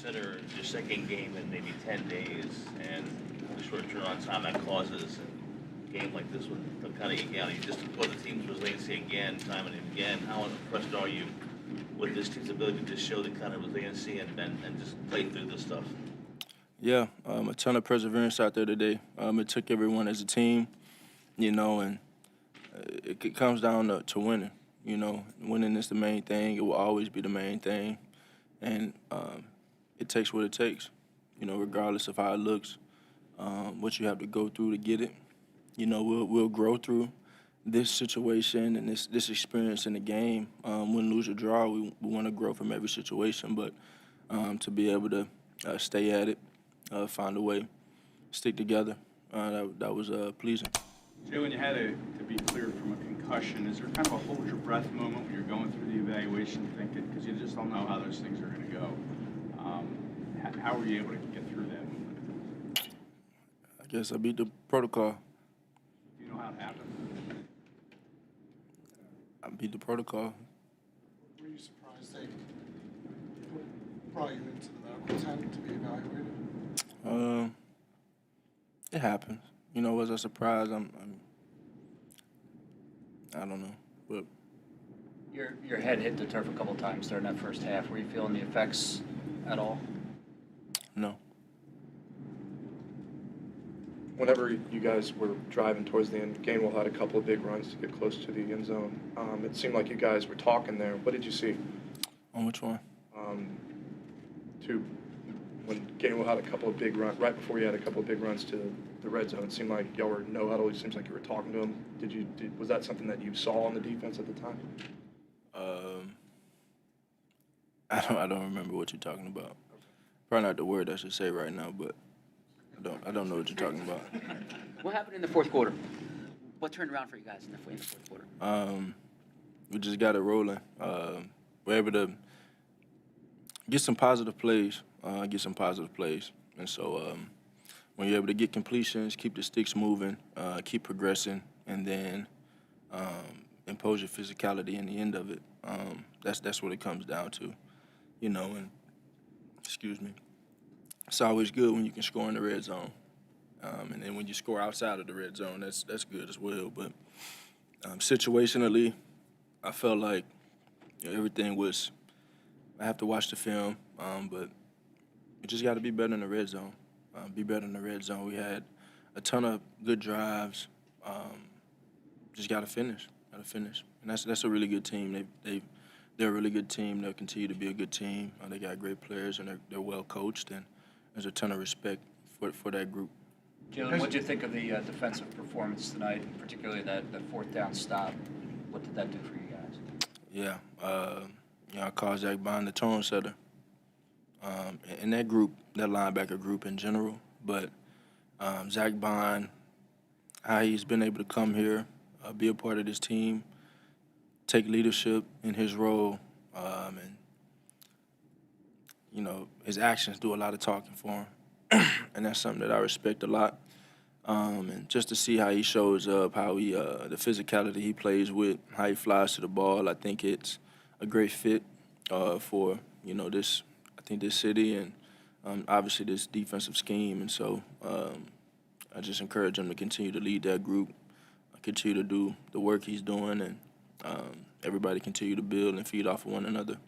consider your second game in maybe 10 days and the short turnaround time that causes a game like this with the kind of, you just put the team's resiliency again, time and again, how impressed are you with this team's ability to show the kind of resiliency and just play through this stuff? Yeah, a ton of perseverance out there today. It took everyone as a team, and it comes down to winning. Winning is the main thing. It will always be the main thing, and it takes what it takes. Regardless of how it looks, what you have to go through to get it. We'll grow through this situation and this experience in the game. Win, lose, or draw, we want to grow from every situation, but to be able to stay at it, find a way, stick together, that was pleasing. Jalen, you had to be cleared from a concussion. Is there kind of a hold your breath moment when you're going through the evaluation, thinking, because you just don't know how those things are going to go? How were you able to get through that moment? I guess I beat the protocol. Do you know how it happened? I beat the protocol. Were you surprised they brought you into the medical tent to be evaluated? It happens. Was I surprised? I don't know, but Your head hit the turf a couple times during that first half. Were you feeling the effects at all? no. Whenever you guys were driving towards the end, Gainwell had a couple of big runs to get close to the end zone. It seemed like you guys were talking there. What did you see? On which one? When Gainwell had a couple of big runs, right before you had a couple of big runs to the red zone, it seemed like y'all were no huddle. It seems like you were talking to him. Was that something that you saw on the defense at the time? I don't remember what you're talking about. Probably not the word I should say right now, but I don't know what you're talking about. What happened in the fourth quarter? What turned around for you guys in the fourth quarter? We just got it rolling. We're able to get some positive plays, and so when you're able to get completions, keep the sticks moving, keep progressing, and then impose your physicality in the end of it. That's what it comes down to, and excuse me. It's always good when you can score in the red zone, and then when you score outside of the red zone, that's good as well. But situationally, I felt like everything was. I have to watch the film, but you just got to be better in the red zone. Be better in the red zone. We had a ton of good drives. Just got to finish. And that's a really good team. They're a really good team. They'll continue to be a good team. They got great players and they're well coached, and there's a ton of respect for that group. Jalen, what did you think of the defensive performance tonight, particularly that fourth down stop? What did that do for you guys? Yeah, I call Zach Bond the tone setter. And that group, that linebacker group in general, but Zach Bond, how he's been able to come here, be a part of this team, take leadership in his role, and his actions do a lot of talking for him, and that's something that I respect a lot. And just to see how he shows up, how he the physicality he plays with, how he flies to the ball, I think it's a great fit for this. I think this city and obviously this defensive scheme, and so I just encourage him to continue to lead that group, continue to do the work he's doing, and everybody continue to build and feed off of one another.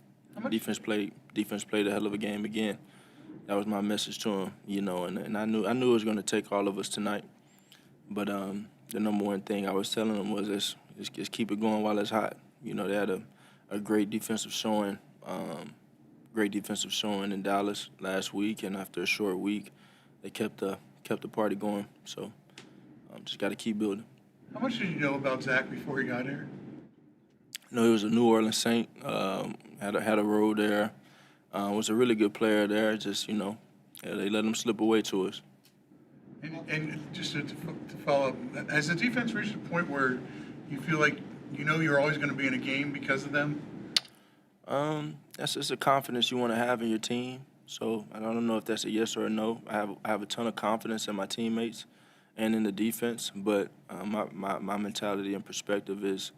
Defense played a hell of a game again. That was my message to him, and I knew it was going to take all of us tonight. But the number one thing I was telling him was just keep it going while it's hot. They had a great defensive showing. In Dallas last week, and after a short week, they kept the party going. So just got to keep building. How much did you know about Zach before he got here? He was a New Orleans Saint. Had a role there. Was a really good player there. Just they let him slip away to us. And just to follow up, has the defense reached a point where you feel like you're always going to be in a game because of them? That's just a confidence you want to have in your team. So I don't know if that's a yes or a no. I have a ton of confidence in my teammates and in the defense, but my mentality and perspective is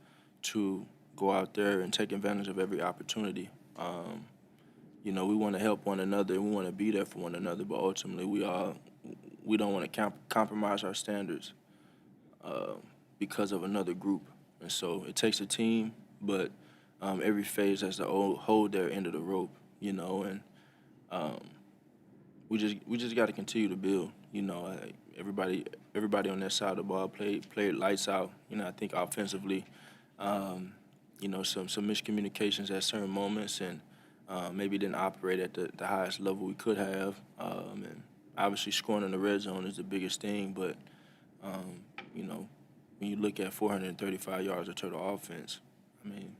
to go out there and take advantage of every opportunity. you know, we want to help one another and we want to be there for one another, but ultimately we don't want to compromise our standards because of another group. And so it takes a team, but every phase has to hold their end of the rope, you know, and we just got to continue to build. You know, everybody on that side of the ball played lights out. You know, I think offensively, you know, some miscommunications at certain moments, and maybe didn't operate at the highest level we could have. And obviously, scoring in the red zone is the biggest thing. But you know, when you look at 435 yards of total offense, I mean,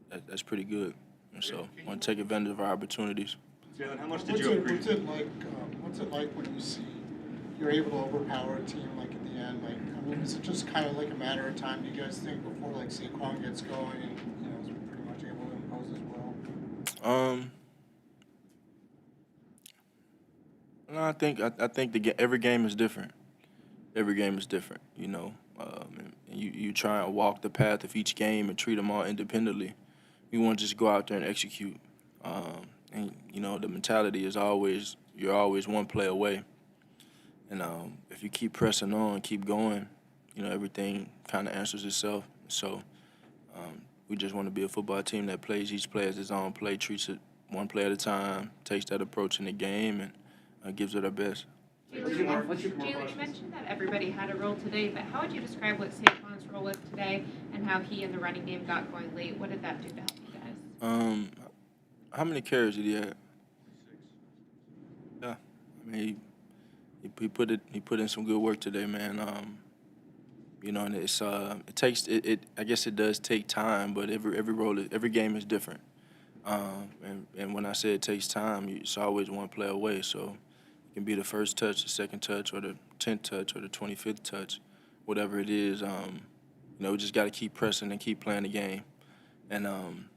that's pretty good. And so, want to take advantage of our opportunities. Jalen, how much did you agree? What's it like when you see you're able to overpower a team like at the end? Like, I mean, is it just kind of like a matter of time? Do you guys think before like Saquon gets going and you know is pretty much able to impose as well? No, I think every game is different. Every game is different, you know. And you try and walk the path of each game and treat them all independently. You want to just go out there and execute. And, you know, the mentality is you're always one play away. And if you keep pressing on, keep going, you know, everything kind of answers itself. So we just want to be a football team that plays each play as its own play, treats it one play at a time, takes that approach in the game, and gives it our best. Jalen, you mentioned that everybody had a role today, but how would you describe what Saquon's role was today and how he and the running game got going late? What did that do to help you guys? How many carries did he have? 6. Yeah, I mean, he put in some good work today, man. You know, and I guess it does take time, but every game is different. And when I say it takes time, it's always one play away. So it can be the first touch, the second touch, or the 10th touch, or the 25th touch, whatever it is. You know, we just got to keep pressing and keep playing the game. And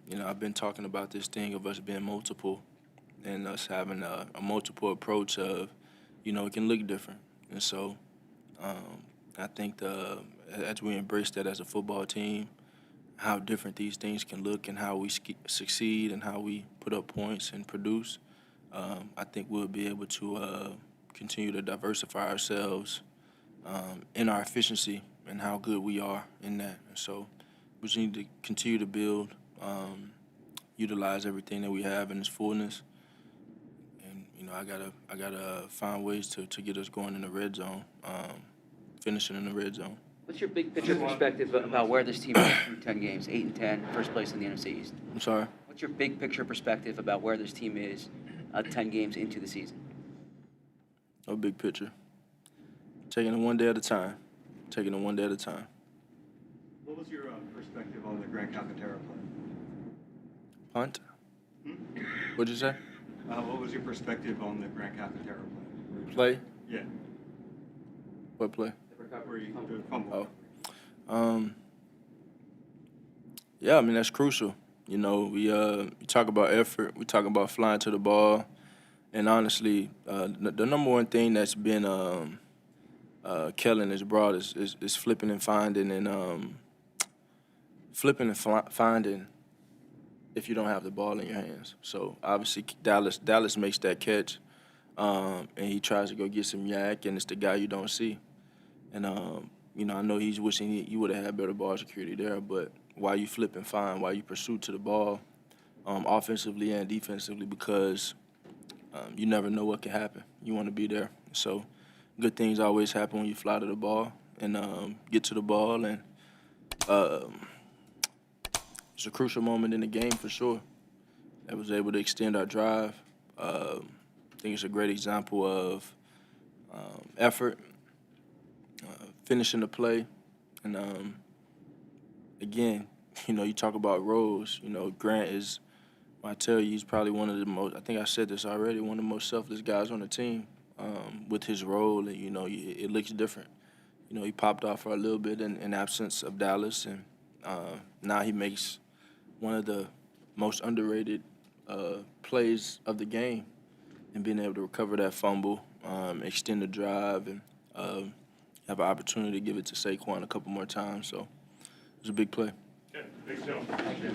you know, I've been talking about this thing of us being multiple and us having a multiple approach of, you know, it can look different. And so I think as we embrace that as a football team, how different these things can look and how we succeed and how we put up points and produce, I think we'll be able to continue to diversify ourselves in our efficiency and how good we are in that. And so we just need to continue to build, utilize everything that we have in its fullness. And, you know, I gotta find ways to get us going in the red zone, finishing in the red zone. What's your big picture perspective about where this team is through 10 games, 8-10, first place in the NFC East? I'm sorry? What's your big picture perspective about where this team is 10 games into the season? No big picture. Taking it one day at a time. Taking it one day at a time. What was your perspective on the Grant Calcaterra play? Punt? What'd you say? What was your perspective on the Grant Calcaterra play? Play? Yeah. What play? The recovery, the fumble. Yeah, I mean, that's crucial. You know, we talk about effort, we talk about flying to the ball, and honestly, the number one thing that's been Kellen has brought is flipping and finding finding if you don't have the ball in your hands. So obviously Dallas makes that catch, and he tries to go get some yak, and it's the guy you don't see. And you know, I know he's wishing he would have had better ball security there, but why you flip and find, why you pursue to the ball, offensively and defensively, because you never know what can happen. You want to be there. So good things always happen when you fly to the ball and get to the ball, and it's a crucial moment in the game for sure. That was able to extend our drive. I think it's a great example of effort, finishing the play, and again, you know, you talk about roles. You know, Grant is, I tell you, he's probably one of the most, I think I said this already, one of the most selfless guys on the team with his role. And, you know, it looks different. You know, he popped off for a little bit in absence of Dallas, and now he makes one of the most underrated plays of the game, and being able to recover that fumble, extend the drive, and have an opportunity to give it to Saquon a couple more times. So it was a big play. Okay, thanks, Joe. Thank you.